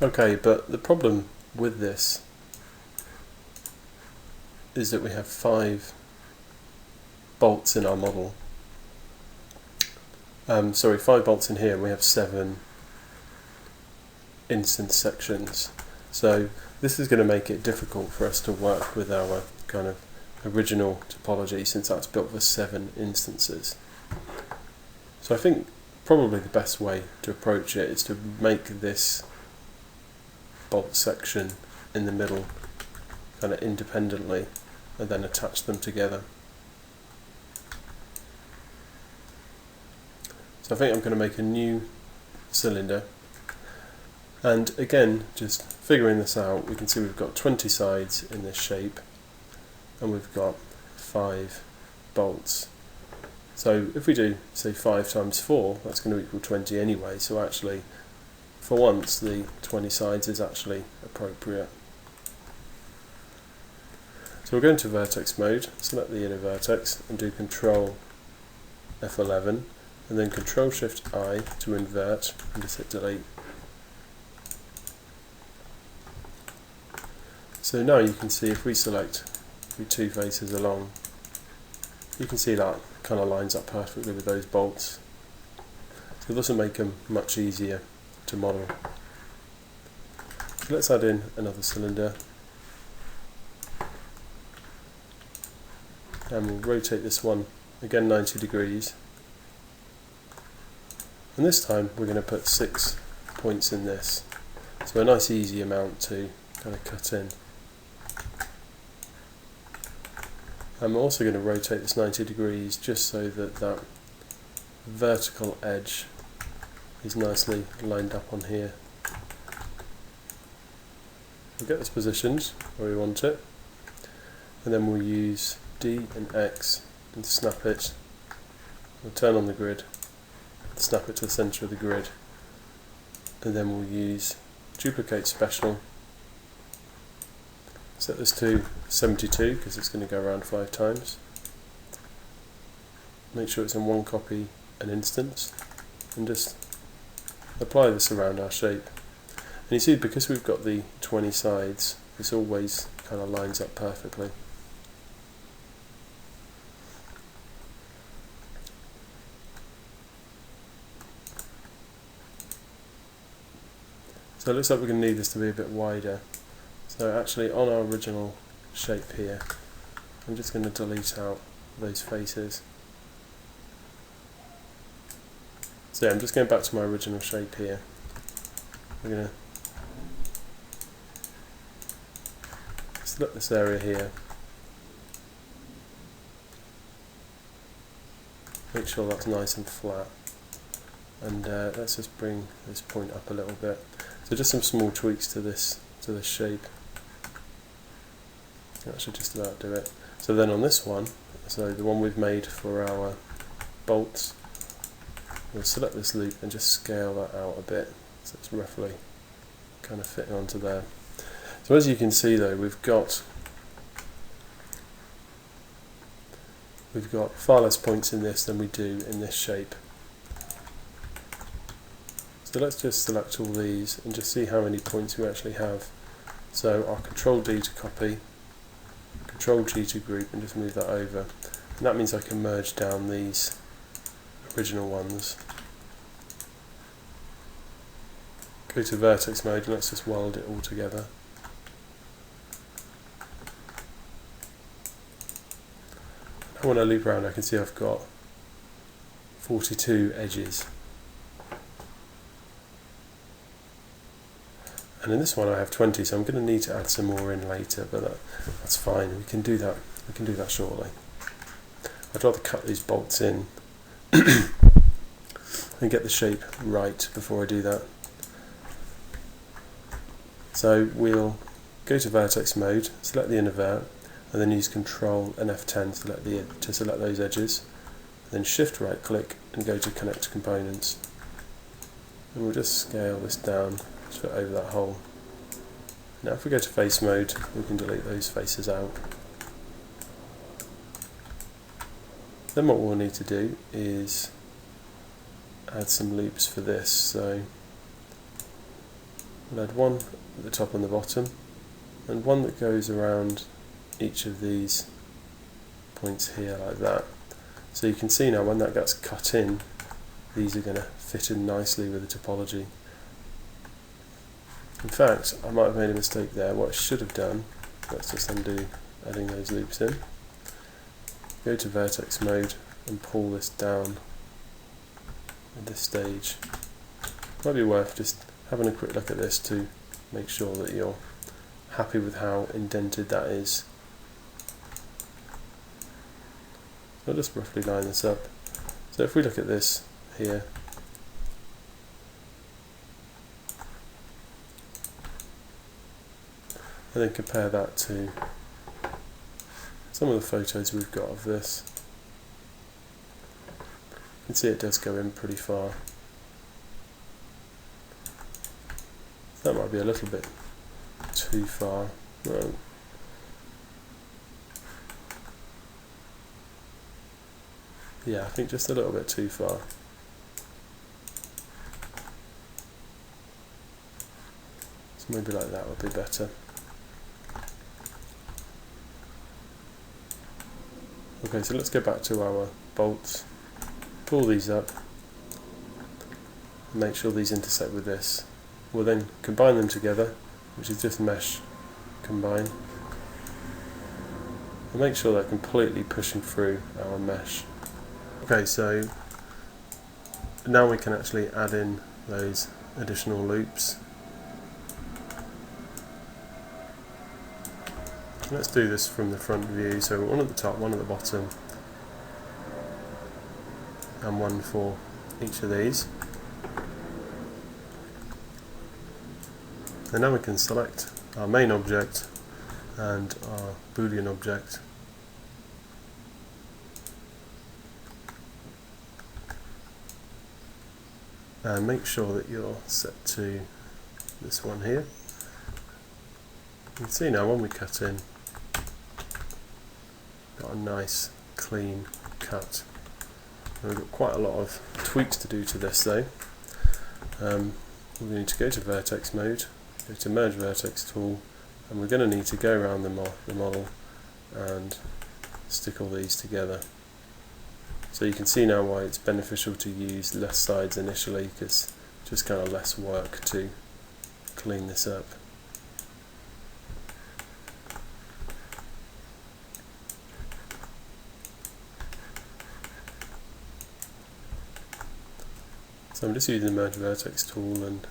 Okay, but the problem with this is that we have 5 bolts in our model. Sorry, 5 bolts in here, and we have 7 instance sections. So this is going to make it difficult for us to work with our kind of original topology, since that's built for 7 instances. So I think probably the best way to approach it is to make this bolt section in the middle kind of independently and then attach them together. So I think I'm going to make a new cylinder, and again, just figuring this out, we can see we've got 20 sides in this shape and we've got 5 bolts. So if we do, say, 5 times 4, that's going to equal 20 anyway, so actually for once the 20 sides is actually appropriate. So we'll go into vertex mode, select the inner vertex and do Control F11 and then Control Shift I to invert and just hit delete. So now you can see if we select the 2 faces along, you can see that kind of lines up perfectly with those bolts. So this will make them much easier to model. So let's add in another cylinder and we'll rotate this one again 90 degrees, and this time we're going to put 6 points in this, so a nice easy amount to kind of cut in. I'm also going to rotate this 90 degrees just so that that vertical edge is nicely lined up on here. We'll get this positioned where we want it, and then we'll use D and X and snap it. We'll turn on the grid, snap it to the centre of the grid, and then we'll use duplicate special. Set this to 72 because it's going to go around 5 times. Make sure it's in one copy an instance, and just apply this around our shape. And you see, because we've got the 20 sides, this always kind of lines up perfectly. So it looks like we're going to need this to be a bit wider. So actually on our original shape here, I'm just going to delete out those faces. So yeah, I'm just going back to my original shape here. We're going to select this area here. Make sure that's nice and flat. And let's just bring this point up a little bit. So just some small tweaks to this shape. That should just about do it. So then on this one, so the one we've made for our bolts, we'll select this loop and just scale that out a bit so it's roughly kind of fitting onto there. So as you can see though, we've got far less points in this than we do in this shape. So let's just select all these and just see how many points we actually have. So I'll Control D to copy, Control G to group, and just move that over. And that means I can merge down these original ones. Go to vertex mode and let's just weld it all together. Now when I loop around, I can see I've got 42 edges. And in this one I have 20, so I'm going to need to add some more in later, but that's fine. We can do that. We can do that shortly. I'd rather cut these bolts in and get the shape right before I do that. So we'll go to vertex mode, select the inner vert, and then use Control and F10 to select those edges. Then Shift right click and go to Connect Components. And we'll just scale this down to fit over that hole. Now if we go to face mode, we can delete those faces out. Then what we'll need to do is add some loops for this. So We'll add one at the top and the bottom, and one that goes around each of these points here like that. So you can see now when that gets cut in, these are going to fit in nicely with the topology. In fact, I might have made a mistake there. What I should have done, let's just undo adding those loops in. Go to vertex mode and pull this down at this stage. Might be worth just having a quick look at this to make sure that you're happy with how indented that is. I'll just roughly line this up. So if we look at this here, and then compare that to some of the photos we've got of this, you can see it does go in pretty far. That might be a little bit too far. No. Yeah, I think just a little bit too far. So maybe like that would be better. Okay, so let's go back to our bolts, pull these up, make sure these intersect with this. We'll then combine them together, which is just mesh combine, and make sure they're completely pushing through our mesh. Okay, so now we can actually add in those additional loops. Let's do this from the front view, so one at the top, one at the bottom, and one for each of these. And now we can select our main object and our Boolean object. And make sure that you're set to this one here. You can see now when we cut in, got a nice clean cut. And we've got quite a lot of tweaks to do to this though. We need to go to vertex mode, go to merge vertex tool, and we're going to need to go around the model and stick all these together. So you can see now why it's beneficial to use less sides initially, because just kind of less work to clean this up. So I'm just using the merge vertex tool and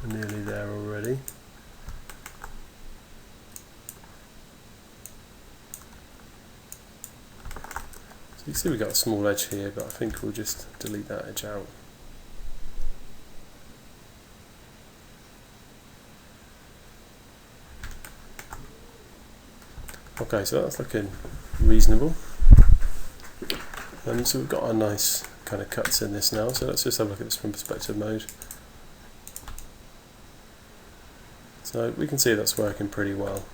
we're nearly there already. So you see we've got a small edge here, but I think we'll just delete that edge out. Okay, so that's looking reasonable. So we've got our nice kind of cuts in this now, so let's just have a look at this from perspective mode. So we can see that's working pretty well.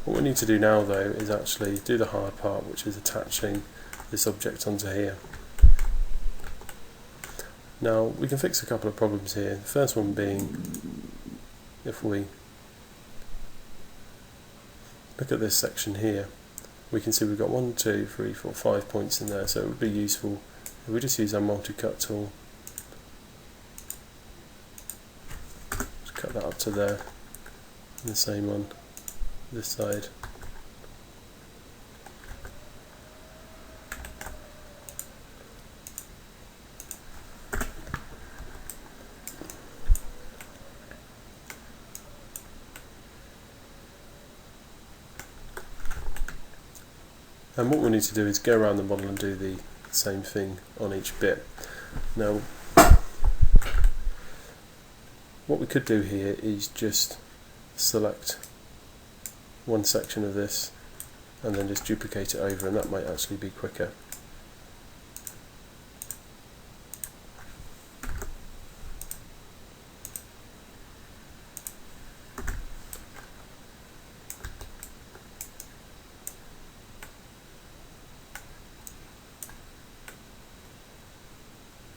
What we need to do now though is actually do the hard part, which is attaching this object onto here. Now we can fix a couple of problems here. The first one being, if we look at this section here, we can see we've got 1, 2, 3, 4, 5 points in there, so it would be useful if we just use our multi-cut tool. Just cut that up to there, and the same on this side. And what we need to do is go around the model and do the same thing on each bit. Now, what we could do here is just select one section of this and then just duplicate it over, and that might actually be quicker.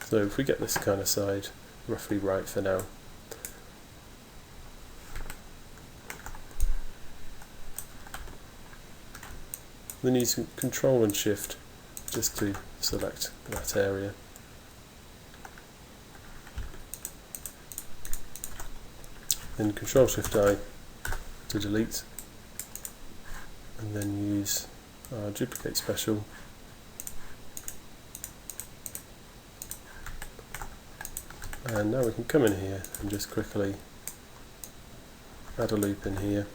So if we get this kind of side roughly right for now, then use Control and Shift just to select that area. Then Control Shift I to delete, and then use our duplicate special and now we can come in here and just quickly add a loop in here.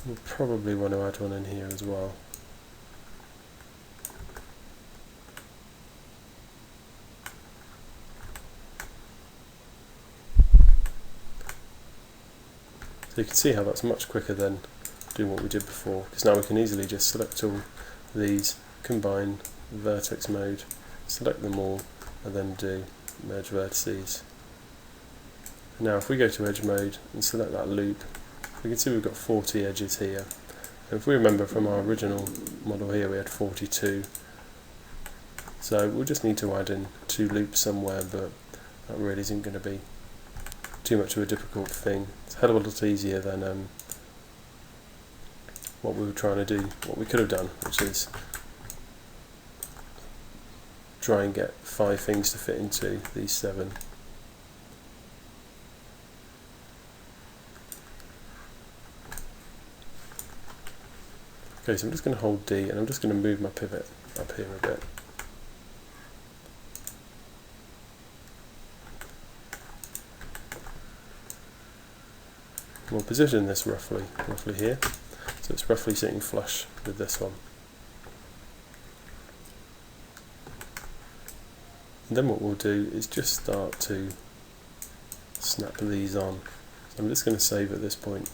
We'll probably want to add one in here as well. So you can see how that's much quicker than doing what we did before, because now we can easily just select all these, combine vertex mode, select them all, and then do merge vertices. Now if we go to edge mode and select that loop, we can see we've got 40 edges here. And if we remember from our original model here, we had 42. So we'll just need to add in 2 loops somewhere, but that really isn't going to be too much of a difficult thing. It's a hell of a lot easier than what we were trying to do, what we could have done, which is try and get 5 things to fit into these 7. Okay, so I'm just going to hold D and I'm just going to move my pivot up here a bit. We'll position this roughly here, so it's roughly sitting flush with this one. And then what we'll do is just start to snap these on. So I'm just going to save at this point.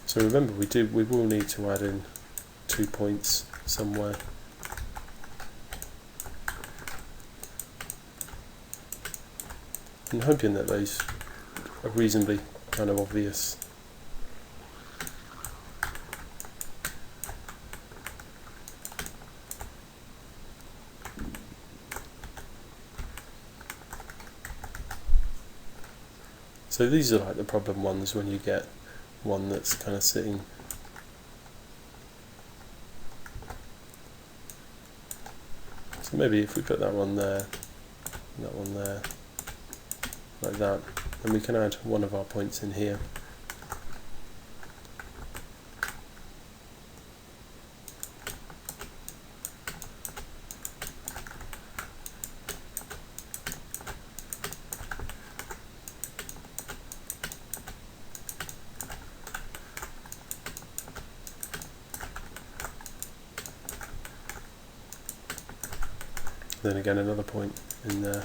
So remember, we will need to add in 2 points somewhere. I'm hoping that those are reasonably kind of obvious. So these are like the problem ones when you get one that's kind of sitting. So maybe if we put that one there, and that one there, like that, then we can add one of our points in here. Then again another point in there.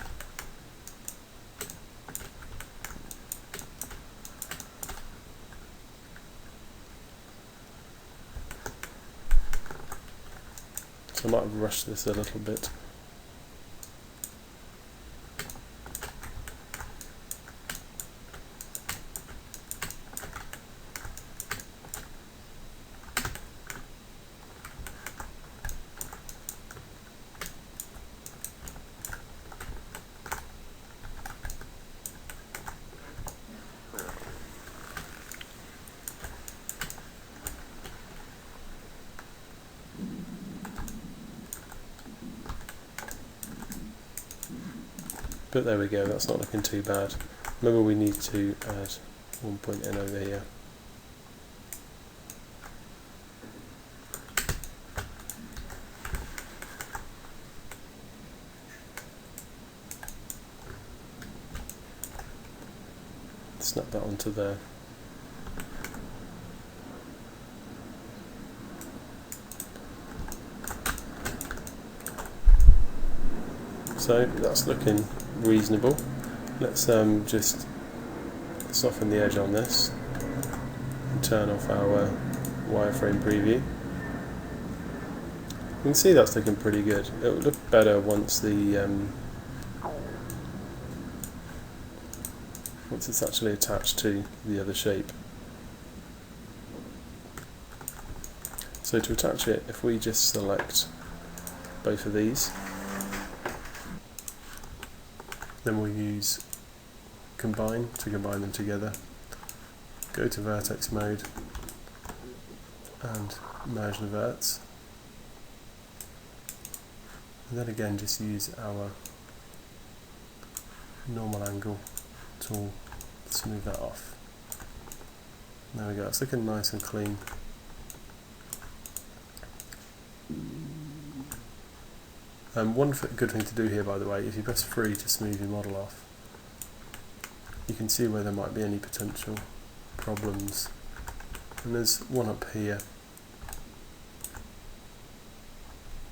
So I might have rushed this a little bit. But there we go, that's not looking too bad. Remember, we need to add 1 point in over here. Snap that onto there. So that's looking reasonable. Let's just soften the edge on this and turn off our wireframe preview. can see that's looking pretty good. It will look better once once it's actually attached to the other shape. So to attach it, if we just select both of these, then we'll use combine to combine them together. Go to vertex mode and merge the verts. And then again just use our normal angle tool to smooth that off. There we go, it's looking nice and clean. One good thing to do here, by the way, if you press free to smooth your model off, you can see where there might be any potential problems. And there's one up here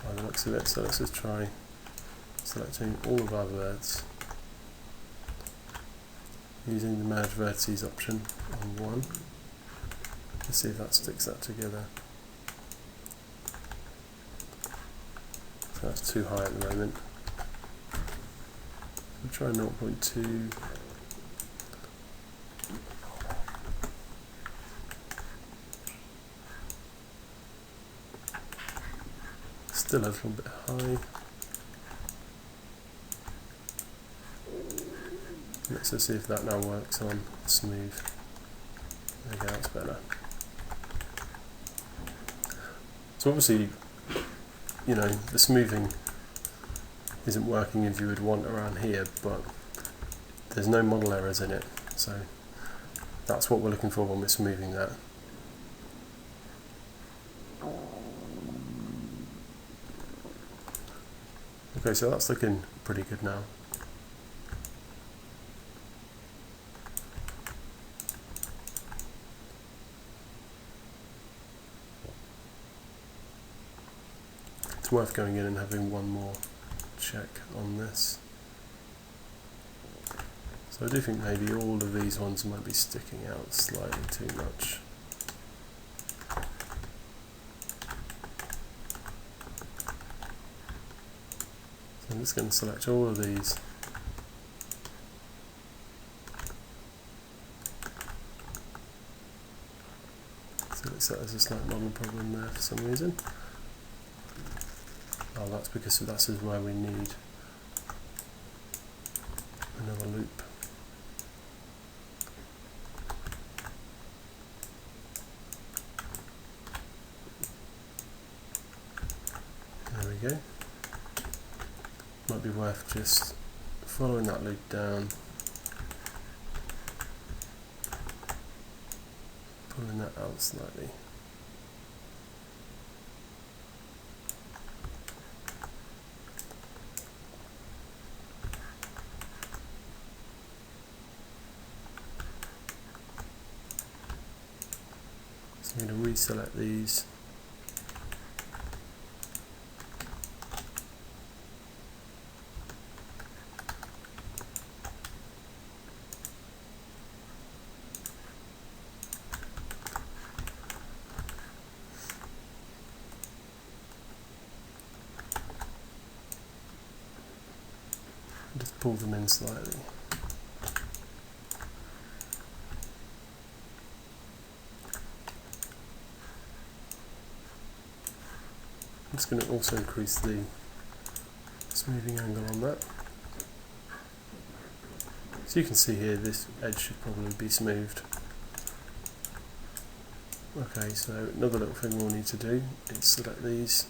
by the looks of it, so let's just try selecting all of our verts using the merge vertices option on one. Let's see if that sticks that together. So that's too high at the moment. We'll try 0.2. Still a little bit high. Let's just see if that now works on smooth. There we go, that's better. So obviously, you know, the smoothing isn't working as you would want around here, but there's no model errors in it, so that's what we're looking for when we're smoothing that. Okay, so that's looking pretty good now. It's worth going in and having one more check on this. So I do think maybe all of these ones might be sticking out slightly too much. So I'm just going to select all of these. So it looks like there's a slight model problem there for some reason. Oh, that's because that's where we need another loop. There we go. Might be worth just following that loop down, pulling that out slightly. So I'm going to reselect these. Just pull them in slightly. I'm just going to also increase the smoothing angle on that. So you can see here this edge should probably be smoothed. Okay, so another little thing we'll need to do is select these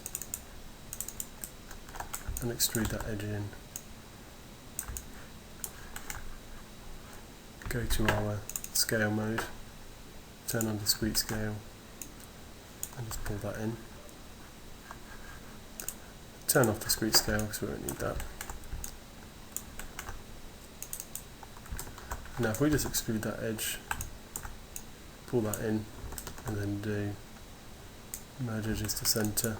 and extrude that edge in. Go to our scale mode, turn on discrete scale and just pull that in. Turn off discrete scale because we don't need that. Now if we just extrude that edge, pull that in and then do merge edges to center.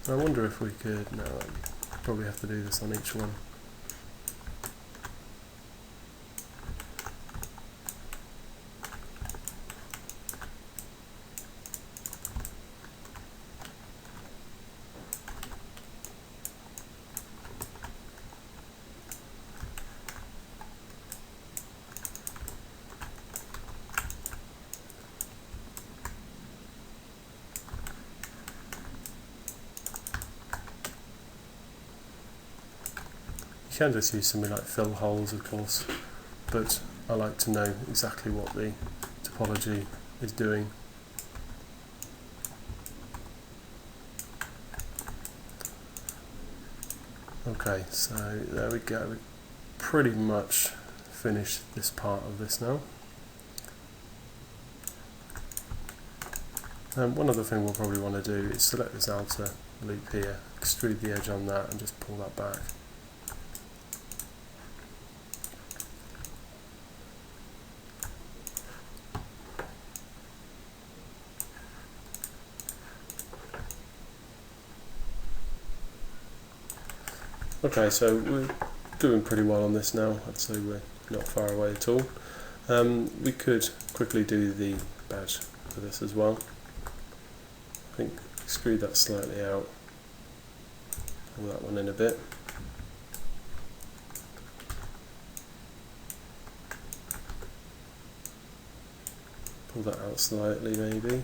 I wonder if we could, no, I probably have to do this on each one. You can just use something like fill holes, of course, but I like to know exactly what the topology is doing. Okay, so there we go. We pretty much finished this part of this now. One other thing we'll probably want to do is select this outer loop here, extrude the edge on that and just pull that back. Okay, so we're doing pretty well on this now. I'd say we're not far away at all. We could quickly do the badge for this as well. I think extrude that slightly out, pull that one in a bit. Pull that out slightly maybe.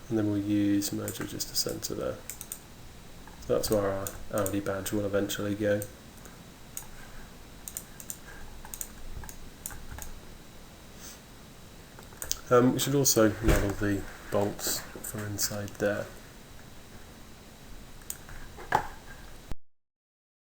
And then we'll use merger just to centre there. So that's where our Audi badge will eventually go. We should also model the bolts for inside there.